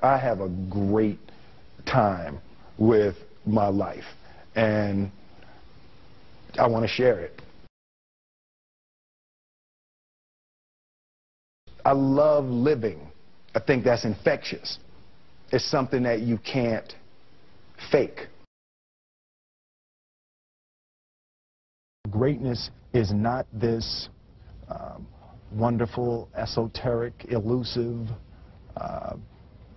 I have a great time with my life, and I want to share it. I love living. I think that's infectious. It's something that you can't fake. Greatness is not this wonderful, esoteric, elusive,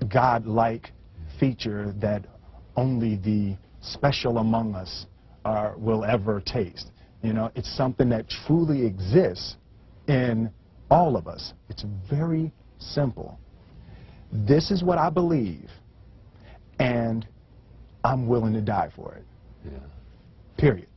God-like feature that only the special among us will ever taste. You know, it's something that truly exists in all of us. It's very simple. This is what I believe, and I'm willing to die for it. Yeah. Period.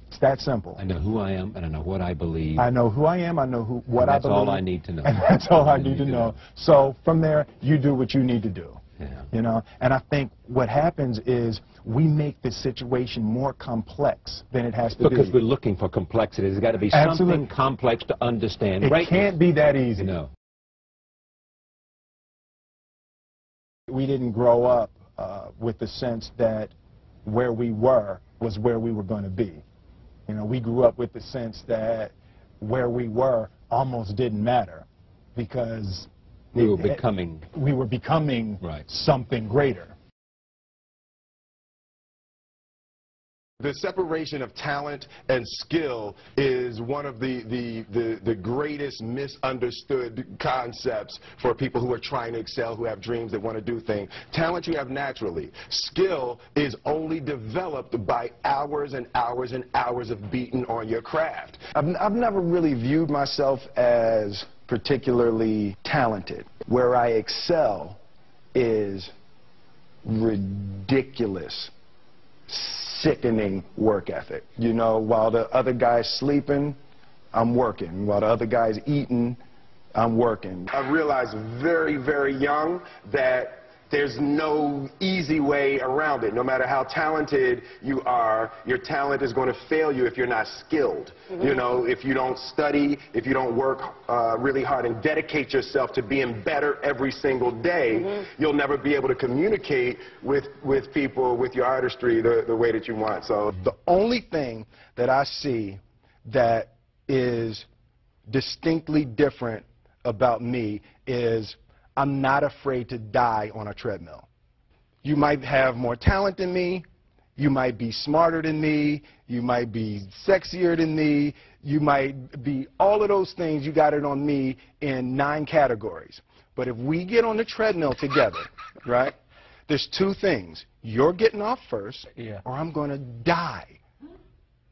It's that simple. I know who I am, and I know what I believe. I know who I am, I know what I believe. That's all I need to know. And that's all I need to know. So from there, you do what you need to do. Yeah. You know, and I think what happens is we make the situation more complex than it has to be. Because we're looking for complexity. There's got to be something complex to understand. It can't be that easy. No. We didn't grow up with the sense that where we were was where we were going to be. You know, we grew up with the sense that where we were almost didn't matter because we were becoming right. Something greater. The separation of talent and skill is one of the greatest misunderstood concepts for people who are trying to excel, who have dreams, that want to do things. Talent you have naturally. Skill is only developed by hours and hours and hours of beating on your craft. I've never really viewed myself as particularly talented. Where I excel is ridiculous, sickening work ethic. You know, while the other guy's sleeping, I'm working. While the other guy's eating, I'm working. I realized very, very young that there's no easy way around it. No matter how talented you are, your talent is going to fail you if you're not skilled. Mm-hmm. You know, if you don't study, if you don't work really hard and dedicate yourself to being better every single day, mm-hmm. you'll never be able to communicate with people, with your artistry, the way that you want. So the only thing that I see that is distinctly different about me is I'm not afraid to die on a treadmill. You might have more talent than me, you might be smarter than me, you might be sexier than me, you might be all of those things. You got it on me in 9 categories. But if we get on the treadmill together, right, there's 2 things. You're getting off first, or I'm going to die.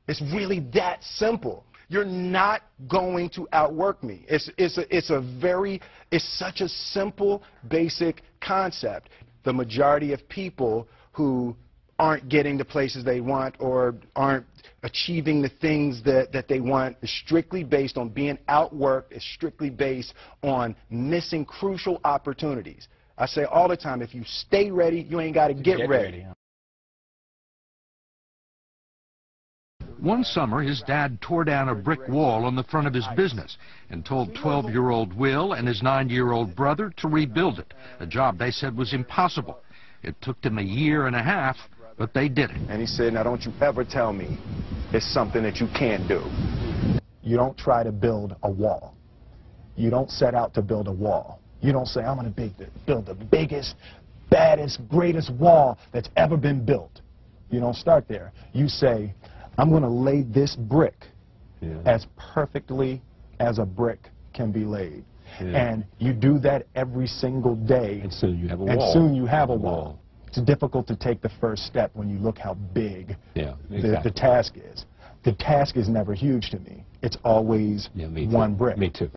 It's really that simple. You're not going to outwork me. It's such a simple, basic concept. The majority of people who aren't getting the places they want or aren't achieving the things that they want is strictly based on being outworked, is strictly based on missing crucial opportunities. I say all the time, if you stay ready, you ain't got to get ready. One summer, his dad tore down a brick wall on the front of his business and told 12-year-old Will and his 9-year-old brother to rebuild it, a job they said was impossible. It took them 1.5 years, but they did it. And he said, now don't you ever tell me it's something that you can't do. You don't try to build a wall. You don't set out to build a wall. You don't say, I'm going to build the biggest, baddest, greatest wall that's ever been built. You don't start there. You say, I'm going to lay this brick as perfectly as a brick can be laid. And you do that every single day. And soon you have a wall. And soon you have a wall. It's difficult to take the first step when you look how big the task is. The task is never huge to me. It's always one brick. Me too.